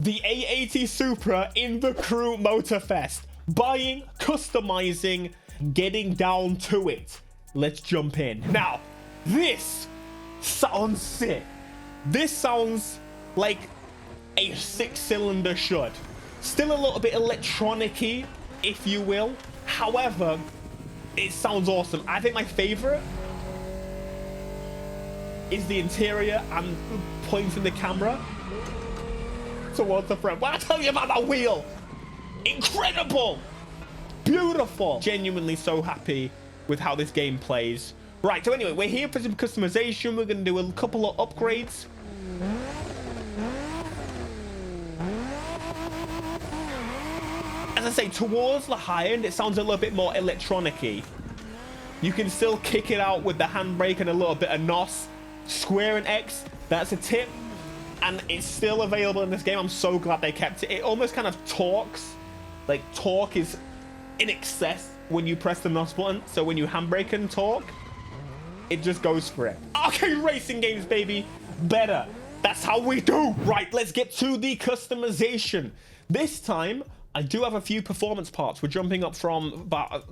The A80 Supra in the Crew Motorfest. Buying, customizing, getting down to it. Let's jump in. Now, this sounds sick. This sounds like a 6-cylinder should. Still a little bit electronic-y, if you will. However, it sounds awesome. I think my favorite is the interior and pointing the camera towards the front. What I tell you about that wheel? Incredible! Beautiful! Genuinely so happy with how this game plays. Right, so anyway, we're here for some customization. We're going to do a couple of upgrades. As I say, towards the high end, it sounds a little bit more electronic-y. You can still kick it out with the handbrake and a little bit of NOS. Square and X, that's a tip. And it's still available in this game. I'm so glad they kept it. It almost kind of torques. Like, torque is in excess when you press the NOS button. So when you handbrake and torque, it just goes for it. Okay, racing games, baby. Better. That's how we do. Right, let's get to the customization. This time, I do have a few performance parts. We're jumping up from about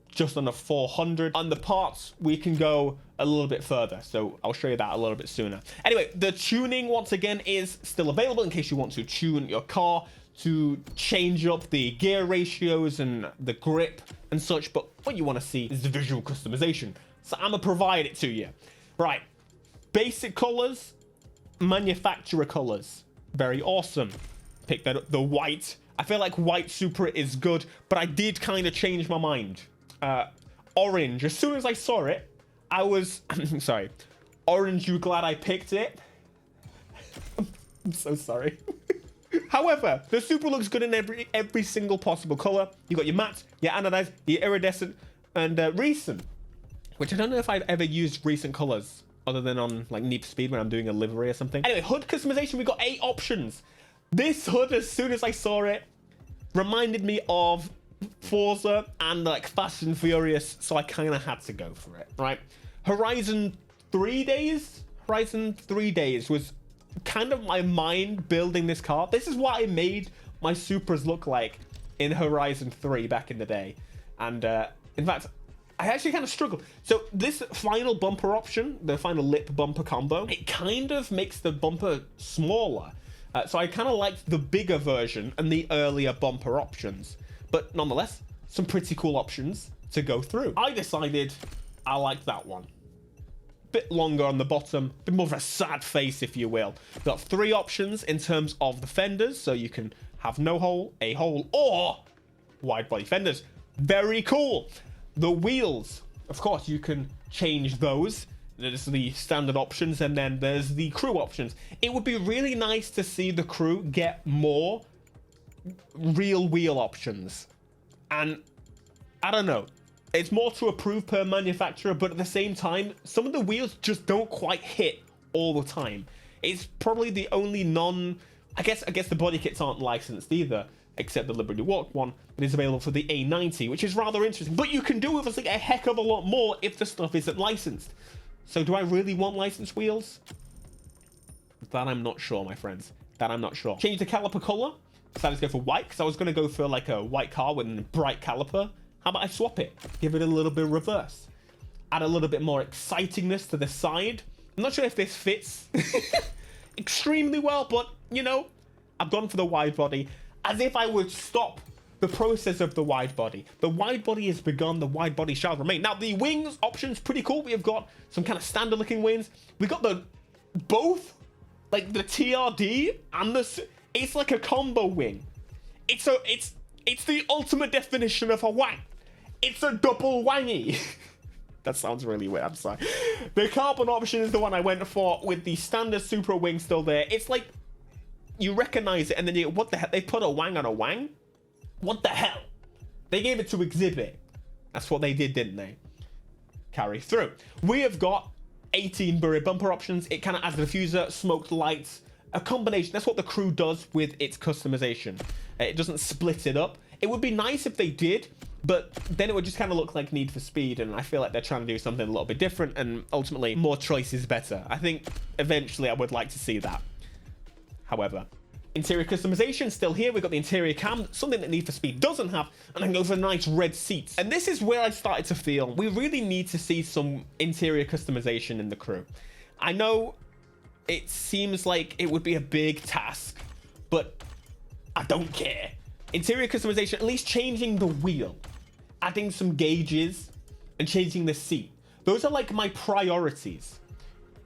just under 400. On the parts, we can go a little bit further. So I'll show you that a little bit sooner. Anyway, the tuning, once again, is still available in case you want to tune your car to change up the gear ratios and the grip and such. But what you want to see is the visual customization. So I'm going to provide it to you. Right. Basic colors, manufacturer colors. Very awesome. Pick that up. The white. I feel like white Supra is good, but I did kind of change my mind. Orange. As soon as I saw it, I was... sorry. Orange, you glad I picked it? I'm so sorry. However, the Supra looks good in every single possible color. You got your matte, your anodized, your iridescent, and recent. Which I don't know if I've ever used recent colors other than on like Need for Speed when I'm doing a livery or something. Anyway, hood customization, we got 8 options. This hood, as soon as I saw it, reminded me of Forza and like Fast and Furious, so I kind of had to go for it, right? Horizon 3 days was kind of my mind building this car. This is what I made my Supras look like in Horizon 3 back in the day. And in fact, I actually kind of struggled. So this final bumper option, the final lip bumper combo, it kind of makes the bumper smaller. So I kind of liked the bigger version and the earlier bumper options. But nonetheless, some pretty cool options to go through. I decided I liked that one. Bit longer on the bottom, bit more of a sad face, if you will. Got 3 options in terms of the fenders, so you can have no hole, a hole, or wide body fenders. Very cool. The wheels, of course, you can change those. There's the standard options, and then there's the crew options. It would be really nice to see the crew get more real wheel options. And I don't know, it's more to approve per manufacturer, but at the same time, some of the wheels just don't quite hit all the time. It's probably the only I guess the body kits aren't licensed either, except the Liberty Walk one that is available for the A90, which is rather interesting. But you can do obviously a heck of a lot more if the stuff isn't licensed. So do I really want licensed wheels? That I'm not sure, my friends. That I'm not sure. Change the caliper color. Decided to go for white because I was going to go for like a white car with a bright caliper. How about I swap it? Give it a little bit of reverse. Add a little bit more excitingness to the side. I'm not sure if this fits extremely well, but you know, I've gone for the wide body as if I would stop the process of the wide body. The wide body has begun, the wide body shall remain. Now the wings option's pretty cool. We have got some kind of standard looking wings. We got both like the TRD and it's like a combo wing. It's the ultimate definition of a wang. It's a double wangy. That sounds really weird, I'm sorry. The carbon option is the one I went for with the standard Supra wing still there. It's like, you recognize it and then you, what the hell? They put a wang on a wang? What the hell? They gave it to Exhibit. That's what they did, didn't they? Carry through. We have got 18 rear bumper options. It kind of adds a diffuser, smoked lights, a combination. That's what the Crew does with its customization. It doesn't split it up. It would be nice if they did, but then it would just kind of look like Need for Speed, and I feel like they're trying to do something a little bit different, and ultimately more choice is better. I think eventually I would like to see that. However, Interior customization still here. We've got the interior cam, something that Need for Speed doesn't have, and then go for nice red seats. And this is where I started to feel we really need to see some interior customization in the Crew. I know it seems like it would be a big task, but I don't care. Interior customization, at least changing the wheel, adding some gauges, and changing the seat. Those are like my priorities.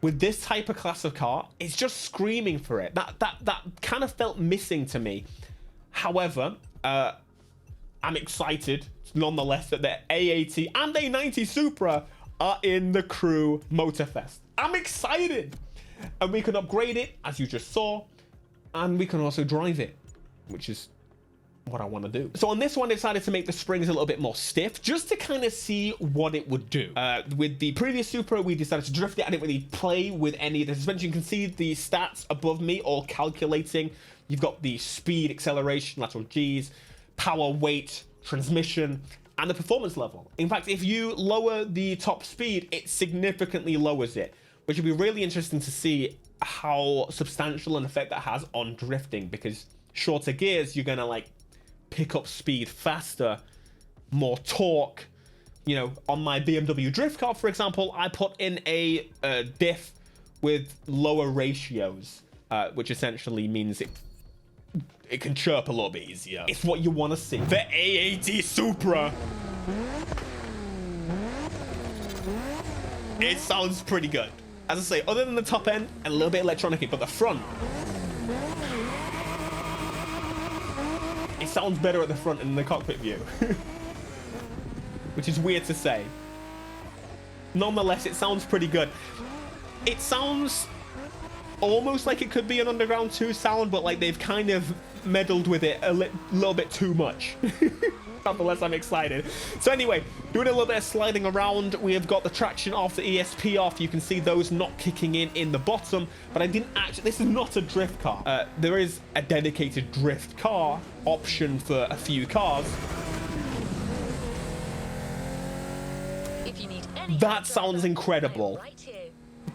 With this type of class of car, it's just screaming for it. That kind of felt missing to me. However, I'm excited nonetheless that the A80 and A90 Supra are in the Crew Motorfest. I'm excited. And we can upgrade it, as you just saw, and we can also drive it, which is what I want to do. So on this one, I decided to make the springs a little bit more stiff just to kind of see what it would do. With the previous Supra, we decided to drift it. I didn't really play with any of the suspension. You can see the stats above me all calculating. You've got the speed, acceleration, lateral Gs, power, weight, transmission, and the performance level. In fact, if you lower the top speed, it significantly lowers it, which would be really interesting to see how substantial an effect that has on drifting, because shorter gears, you're gonna like pick up speed faster, more torque. You know, on my BMW drift car, for example, I put in a diff with lower ratios, which essentially means it can chirp a little bit easier. It's what you want to see. The A80 Supra. It sounds pretty good. As I say, other than the top end, a little bit electronic, but the front, it sounds better at the front than in the cockpit view. Which is weird to say. Nonetheless, it sounds pretty good. It sounds almost like it could be an Underground 2 sound, but like they've kind of meddled with it a little bit too much. Nonetheless, I'm excited. So anyway, doing a little bit of sliding around. We have got the traction off, the ESP off. You can see those not kicking in the bottom, but I didn't actually, this is not a drift car. There is a dedicated drift car option for a few cars. If you need any that sounds incredible. right here.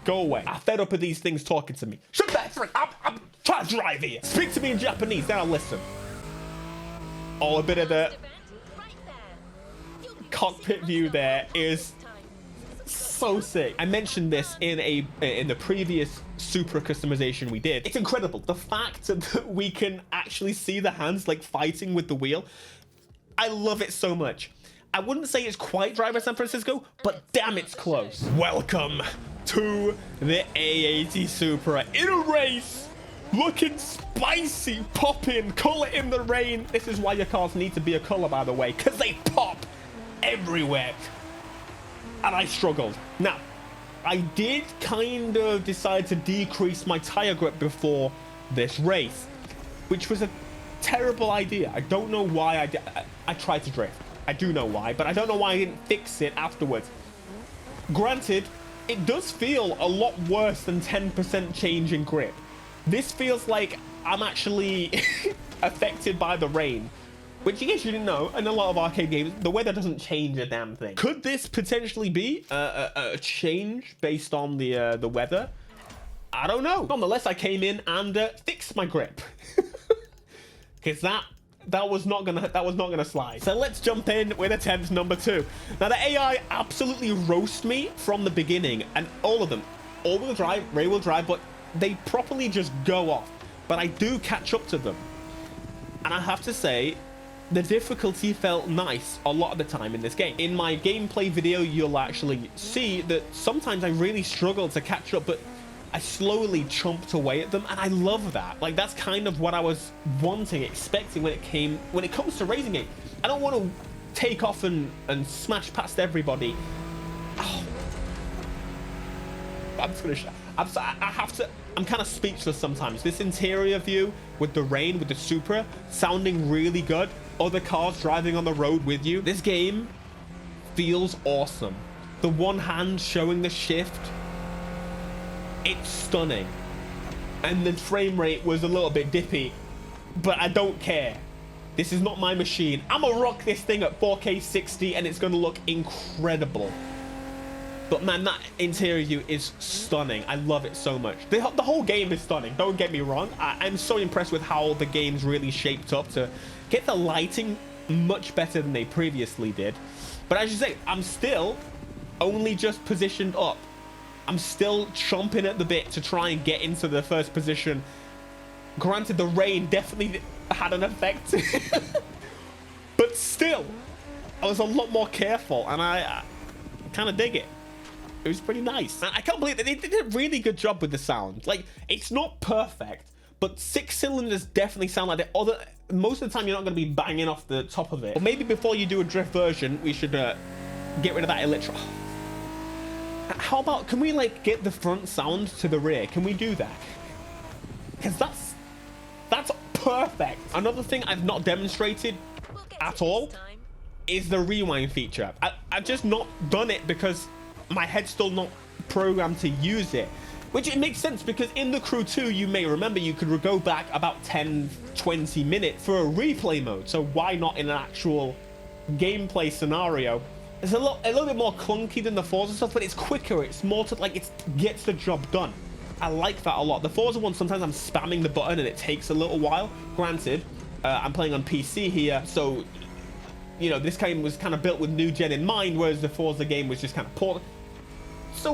Go away. I'm fed up with these things talking to me. Shut that frick up. I'm trying to drive here. Speak to me in Japanese, then I'll listen. Oh, a bit of the cockpit view there is so sick. I mentioned this in the previous Supra customization we did. It's incredible. The fact that we can actually see the hands like fighting with the wheel. I love it so much. I wouldn't say it's quite Driver San Francisco, but damn, it's close. Welcome to the A80 Supra in a race. Looking spicy, popping, color in the rain. This is why your cars need to be a color, by the way, because they pop everywhere. And I struggled. Now, I did kind of decide to decrease my tire grip before this race, which was a terrible idea. I don't know why I did. I tried to drift. I do know why, but I don't know why I didn't fix it afterwards. Granted, it does feel a lot worse than 10% change in grip. This feels like I'm actually affected by the rain, which in case you didn't know, in a lot of arcade games, the weather doesn't change a damn thing. Could this potentially be a change based on the weather? I don't know. Nonetheless, I came in and fixed my grip because that was not gonna slide. So let's jump in with attempt number 2. Now the AI absolutely roast me from the beginning, and all of them, all-wheel drive, rear-wheel drive, but they properly just go off. But I do catch up to them, and I have to say, the difficulty felt nice a lot of the time in this game. In my gameplay video, you'll actually see that sometimes I really struggle to catch up, but I slowly chomped away at them, and I love that. Like, that's kind of what I was wanting, expecting when it comes to racing game. I don't want to take off and smash past everybody. Oh. I'm just gonna I have to, I'm kind of speechless sometimes. This interior view with the rain, with the Supra, sounding really good. Other cars driving on the road with you. This game feels awesome. The one hand showing the shift, it's stunning. And the frame rate was a little bit dippy, but I don't care. This is not my machine. I'm gonna rock this thing at 4K 60 and it's gonna look incredible. But man, that interior view is stunning. I love it so much. The whole game is stunning, don't get me wrong. I'm so impressed with how the game's really shaped up to get the lighting much better than they previously did. But as you say, I'm still only just positioned up. I'm still chomping at the bit to try and get into the first position. Granted, the rain definitely had an effect. But still, I was a lot more careful, and I kind of dig it. It was pretty nice. I can't believe that they did a really good job with the sound. Like, it's not perfect, but 6 cylinders definitely sound like the most of the time you're not going to be banging off the top of it. Or maybe before you do a drift version, we should get rid of that electro. How about, can we like get the front sound to the rear? Can we do that? Because that's perfect. Another thing I've not demonstrated at all is the rewind feature. I've just not done it because my head's still not programmed to use it, which it makes sense because in the Crew 2, you may remember, you could go back about 10-20 minutes for a replay mode. So why not in an actual gameplay scenario? It's a little bit more clunky than the Forza stuff, but it's quicker. It's more to like, it gets the job done. I like that a lot. The Forza one, sometimes I'm spamming the button and it takes a little while. Granted, I'm playing on PC here, so you know, this game was kind of built with new gen in mind, whereas the Forza game was just kind of port. So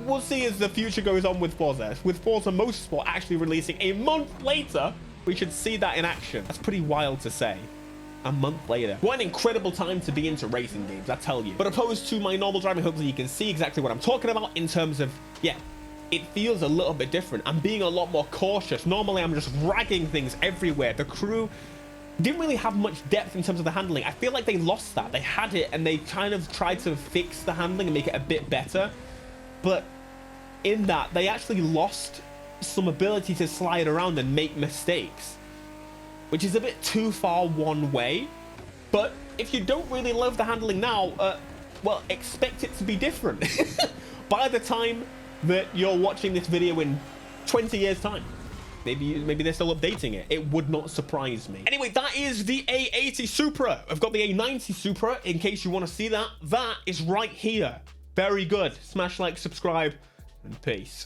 we'll see as the future goes on with Forza. With Forza Motorsport actually releasing a month later, we should see that in action. That's pretty wild to say. A month later. What an incredible time to be into racing games, I tell you. But opposed to my normal driving, hopefully you can see exactly what I'm talking about in terms of, yeah, it feels a little bit different. I'm being a lot more cautious. Normally I'm just ragging things everywhere. The Crew didn't really have much depth in terms of the handling. I feel like they lost that. They had it and they kind of tried to fix the handling and make it a bit better. But in that, they actually lost some ability to slide around and make mistakes, which is a bit too far one way. But if you don't really love the handling now, well, expect it to be different by the time that you're watching this video in 20 years time. Maybe they're still updating it. It would not surprise me. Anyway, that is the A80 Supra. I've got the A90 Supra in case you want to see that. That is right here. Very good. Smash like, subscribe, and peace.